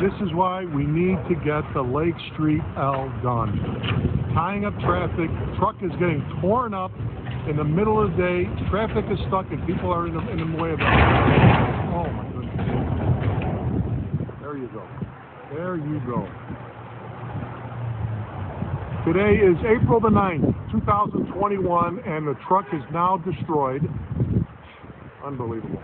This is why we need to get the Lake Street L done. Tying up traffic, truck is getting torn up in the middle of the day, traffic is stuck and people are in the way of it. Oh my goodness. There you go. There you go. Today is April the 9th, 2021, and the truck is now destroyed. Unbelievable.